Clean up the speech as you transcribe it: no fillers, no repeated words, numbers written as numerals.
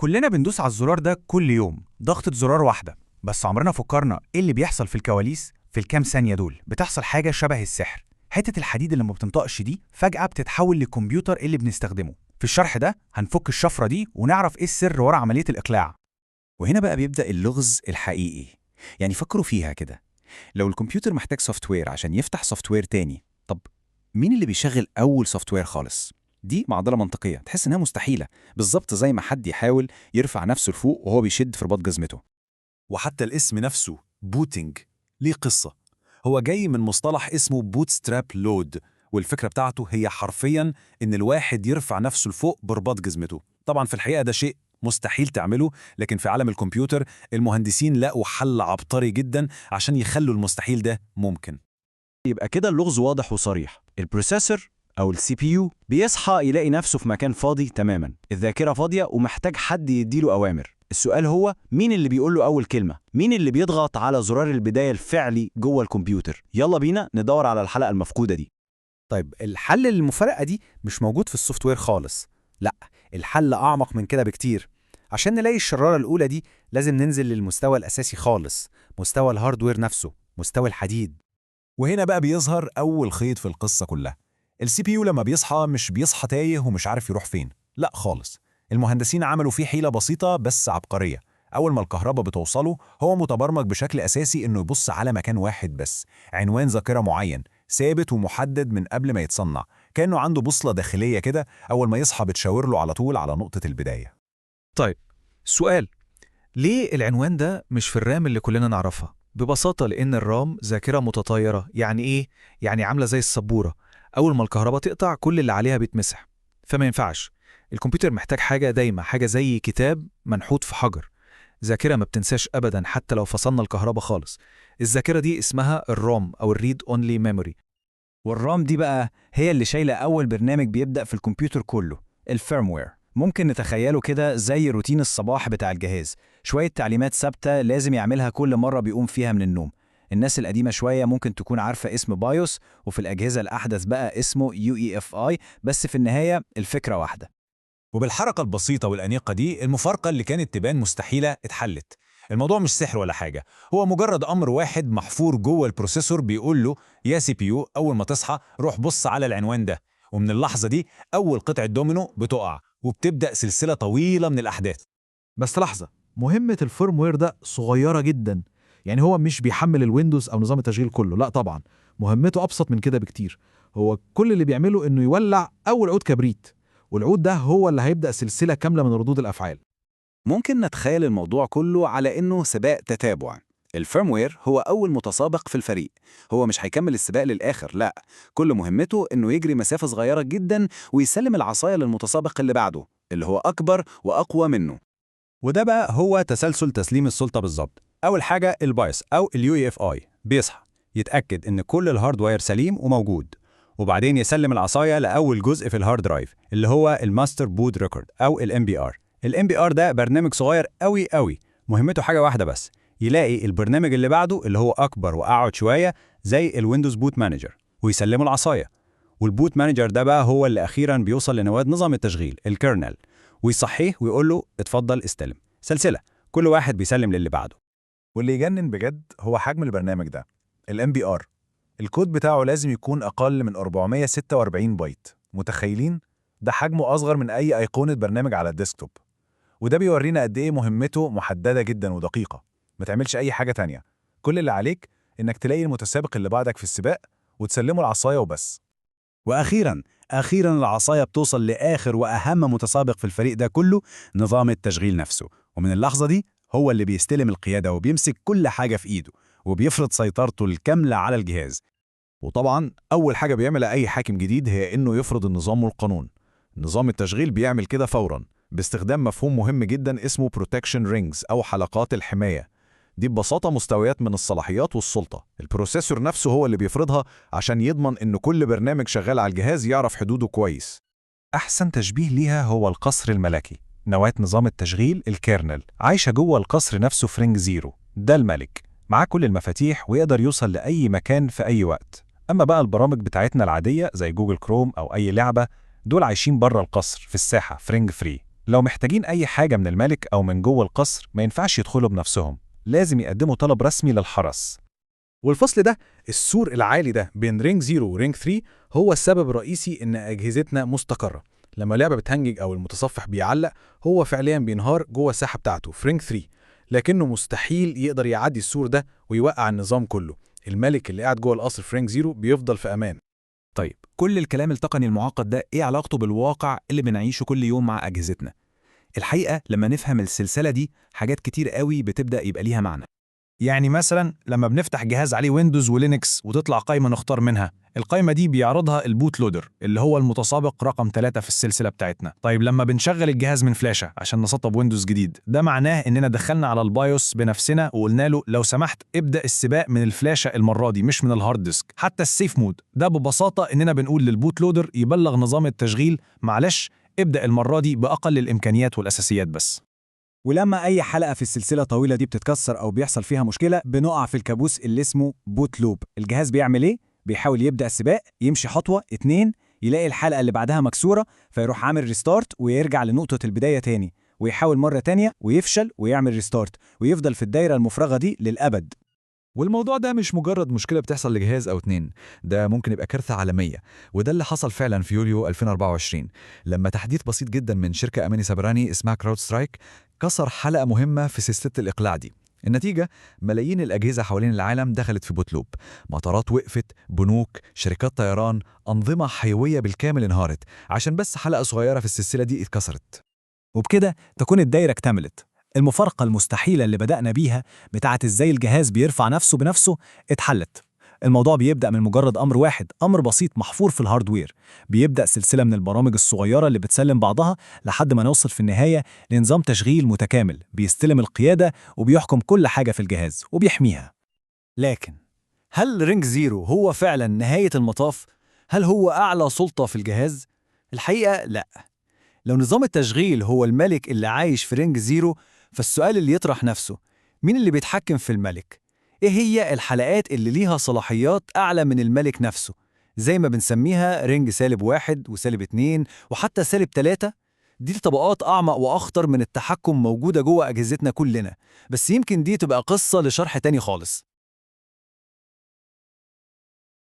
كلنا بندوس على الزرار ده كل يوم، ضغطة زرار واحدة، بس عمرنا فكرنا ايه اللي بيحصل في الكواليس في الكام ثانية دول. بتحصل حاجة شبه السحر. حتة الحديد اللي ما بتنطقش دي فجأة بتتحول للكمبيوتر اللي بنستخدمه. في الشرح ده هنفك الشفرة دي ونعرف ايه السر ورا عملية الإقلاع. وهنا بقى بيبدأ اللغز الحقيقي. يعني فكروا فيها كده، لو الكمبيوتر محتاج سوفت وير عشان يفتح سوفت وير تاني، طب مين اللي بيشغل أول سوفت وير خالص؟ دي معضلة منطقية تحس إنها مستحيلة، بالظبط زي ما حد يحاول يرفع نفسه لفوق وهو بيشد في رباط جزمته. وحتى الاسم نفسه بوتينج ليه قصة. هو جاي من مصطلح اسمه بوتستراب لود، والفكرة بتاعته هي حرفياً إن الواحد يرفع نفسه لفوق برباط جزمته. طبعاً في الحقيقة ده شيء مستحيل تعمله، لكن في عالم الكمبيوتر المهندسين لقوا حل عبقري جداً عشان يخلوا المستحيل ده ممكن. يبقى كده اللغز واضح وصريح. البروسيسور أو السي بي يو بيصحى يلاقي نفسه في مكان فاضي تماما، الذاكرة فاضية ومحتاج حد يديله أوامر. السؤال هو مين اللي بيقول له أول كلمة؟ مين اللي بيضغط على زرار البداية الفعلي جوه الكمبيوتر؟ يلا بينا ندور على الحلقة المفقودة دي. طيب الحل للمفارقة دي مش موجود في السوفت وير خالص، لا، الحل أعمق من كده بكتير. عشان نلاقي الشرارة الأولى دي لازم ننزل للمستوى الأساسي خالص، مستوى الهاردوير نفسه، مستوى الحديد. وهنا بقى بيظهر أول خيط في القصة كلها. السي بي يو لما بيصحى مش بيصحى تايه ومش عارف يروح فين، لا خالص. المهندسين عملوا فيه حيلة بسيطة بس عبقرية. أول ما الكهرباء بتوصله هو متبرمج بشكل أساسي إنه يبص على مكان واحد بس، عنوان ذاكرة معين ثابت ومحدد من قبل ما يتصنع، كأنه عنده بوصلة داخلية كده. أول ما يصحى بتشاور له على طول على نقطة البداية. طيب سؤال، ليه العنوان ده مش في الرام اللي كلنا نعرفها؟ ببساطة لأن الرام ذاكرة متطايرة. يعني إيه؟ يعني عاملة زي السبورة، أول ما الكهرباء تقطع كل اللي عليها بيتمسح. فما ينفعش. الكمبيوتر محتاج حاجة دايمة، حاجة زي كتاب منحوت في حجر، ذاكرة ما بتنساش أبدا حتى لو فصلنا الكهرباء خالص. الذاكرة دي اسمها الرام أو الريد أونلي ميموري. والرام دي بقى هي اللي شايلة أول برنامج بيبدأ في الكمبيوتر كله، الفيرموير. ممكن نتخيله كده زي روتين الصباح بتاع الجهاز، شوية تعليمات ثابتة لازم يعملها كل مرة بيقوم فيها من النوم. الناس القديمة شوية ممكن تكون عارفة اسم بايوس، وفي الأجهزة الأحدث بقى اسمه UEFI، بس في النهاية الفكرة واحدة. وبالحركة البسيطة والأنيقة دي المفارقة اللي كانت تبان مستحيلة اتحلت. الموضوع مش سحر ولا حاجة، هو مجرد أمر واحد محفور جوه البروسيسور بيقول له يا سي بي يو أول ما تصحى روح بص على العنوان ده. ومن اللحظة دي أول قطعة دومينو بتقع وبتبدأ سلسلة طويلة من الأحداث. بس لحظة، مهمة الفيرموير ده صغيرة جدا. يعني هو مش بيحمل الويندوز أو نظام التشغيل كله، لا طبعا، مهمته أبسط من كده بكتير. هو كل اللي بيعمله إنه يولع أول عود كبريت، والعود ده هو اللي هيبدأ سلسلة كاملة من ردود الأفعال. ممكن نتخيل الموضوع كله على إنه سباق تتابع. الفيرموير هو أول متسابق في الفريق، هو مش هيكمل السباق للآخر، لا، كل مهمته إنه يجري مسافة صغيرة جدا ويسلم العصاية للمتسابق اللي بعده اللي هو أكبر وأقوى منه. وده بقى هو تسلسل تسليم السلطة بالظبط. أول حاجة البايس أو UEFI بيصحى يتأكد إن كل الهاردوير سليم وموجود، وبعدين يسلم العصاية لأول جزء في الهارد درايف اللي هو الماستر بود ريكورد أو MBR. MBR ده برنامج صغير قوي قوي، مهمته حاجة واحدة بس، يلاقي البرنامج اللي بعده اللي هو أكبر وأقعد شوية زي الويندوز بوت مانجر ويسلمه العصاية. والبوت مانجر ده بقى هو اللي أخيراً بيوصل لنواة نظام التشغيل الكيرنل ويصحيه ويقول له اتفضل استلم. سلسلة، كل واحد بيسلم للي بعده. واللي يجنن بجد هو حجم البرنامج ده، MBR. الكود بتاعه لازم يكون أقل من 446 بايت. متخيلين؟ ده حجمه أصغر من أي أيقونة برنامج على الديسكتوب. وده بيورينا قد إيه مهمته محددة جدا ودقيقة، ما تعملش أي حاجة تانية. كل اللي عليك إنك تلاقي المتسابق اللي بعدك في السباق وتسلمه العصاية وبس. وأخيراً العصاية بتوصل لآخر وأهم متسابق في الفريق ده كله، نظام التشغيل نفسه. ومن اللحظة دي هو اللي بيستلم القيادة وبيمسك كل حاجة في إيده وبيفرض سيطرته الكاملة على الجهاز. وطبعا أول حاجة بيعملها أي حاكم جديد هي إنه يفرض النظام والقانون. نظام التشغيل بيعمل كده فوراً باستخدام مفهوم مهم جدا اسمه Protection Rings أو حلقات الحماية. دي ببساطة مستويات من الصلاحيات والسلطة، البروسيسور نفسه هو اللي بيفرضها عشان يضمن إن كل برنامج شغال على الجهاز يعرف حدوده كويس. أحسن تشبيه ليها هو القصر الملكي. نواة نظام التشغيل الكيرنل عايشة جوه القصر نفسه في رينج زيرو، ده الملك معاه كل المفاتيح ويقدر يوصل لأي مكان في أي وقت. أما بقى البرامج بتاعتنا العادية زي جوجل كروم أو أي لعبة، دول عايشين بره القصر في الساحة في رينج فري. لو محتاجين أي حاجة من الملك أو من جوه القصر ما ينفعش يدخلوا بنفسهم، لازم يقدموا طلب رسمي للحرس. والفصل ده، السور العالي ده بين رينج 0 ورينج 3، هو السبب الرئيسي إن أجهزتنا مستقرة. لما اللعبة بتهنج أو المتصفح بيعلق، هو فعليا بينهار جوه الساحة بتاعته في رينج 3، لكنه مستحيل يقدر يعدي السور ده ويوقع النظام كله. الملك اللي قاعد جوه القصر في رينج 0 بيفضل في أمان. طيب كل الكلام التقني المعقد ده إيه علاقته بالواقع اللي بنعيشه كل يوم مع أجهزتنا؟ الحقيقة لما نفهم السلسلة دي حاجات كتير قوي بتبدأ يبقى ليها معنى. يعني مثلا لما بنفتح جهاز عليه ويندوز ولينكس وتطلع قائمة نختار منها، القائمة دي بيعرضها البوت لودر اللي هو المتسابق رقم 3 في السلسلة بتاعتنا. طيب لما بنشغل الجهاز من فلاشة عشان نسطب ويندوز جديد، ده معناه إننا دخلنا على البايوس بنفسنا وقلنا له لو سمحت ابدأ السباق من الفلاشة المرة دي مش من الهارد ديسك. حتى السيف مود ده ببساطة إننا بنقول للبوت لودر يبلغ نظام التشغيل معلش ابدأ المرة دي بأقل الإمكانيات والأساسيات بس. ولما أي حلقة في السلسلة الطويلة دي بتتكسر أو بيحصل فيها مشكلة، بنقع في الكابوس اللي اسمه بوت لوب. الجهاز بيعمل إيه؟ بيحاول يبدأ السباق، يمشي خطوة 2، يلاقي الحلقة اللي بعدها مكسورة، فيروح عامل ريستارت ويرجع لنقطة البداية تاني، ويحاول مرة تانية ويفشل ويعمل ريستارت، ويفضل في الدايرة المفرغة دي للأبد. والموضوع ده مش مجرد مشكلة بتحصل لجهاز أو 2، ده ممكن يبقى كارثة عالمية. وده اللي حصل فعلا في يوليو 2024 لما تحديث بسيط جدا من شركة أماني سبراني اسمها كراود سترايك كسر حلقة مهمة في سلسلة الإقلاع دي. النتيجة ملايين الأجهزة حوالين العالم دخلت في بوت لوب، مطارات وقفت، بنوك، شركات طيران، أنظمة حيوية بالكامل انهارت عشان بس حلقة صغيرة في السلسلة دي اتكسرت. وبكده تكون الدايرة اكتملت. المفارقة المستحيلة اللي بدأنا بيها بتاعت ازاي الجهاز بيرفع نفسه بنفسه اتحلت. الموضوع بيبدأ من مجرد أمر واحد، أمر بسيط محفور في الهاردوير. بيبدأ سلسلة من البرامج الصغيرة اللي بتسلم بعضها لحد ما نوصل في النهاية لنظام تشغيل متكامل بيستلم القيادة وبيحكم كل حاجة في الجهاز وبيحميها. لكن هل رينج 0 هو فعلا نهاية المطاف؟ هل هو أعلى سلطة في الجهاز؟ الحقيقة لأ. لو نظام التشغيل هو الملك اللي عايش في رينج 0، فالسؤال اللي يطرح نفسه، مين اللي بيتحكم في الملك؟ إيه هي الحلقات اللي ليها صلاحيات أعلى من الملك نفسه؟ زي ما بنسميها رينج -1 و-2 وحتى -3. دي طبقات أعمق وأخطر من التحكم موجودة جوه أجهزتنا كلنا، بس يمكن دي تبقى قصة لشرح تاني خالص.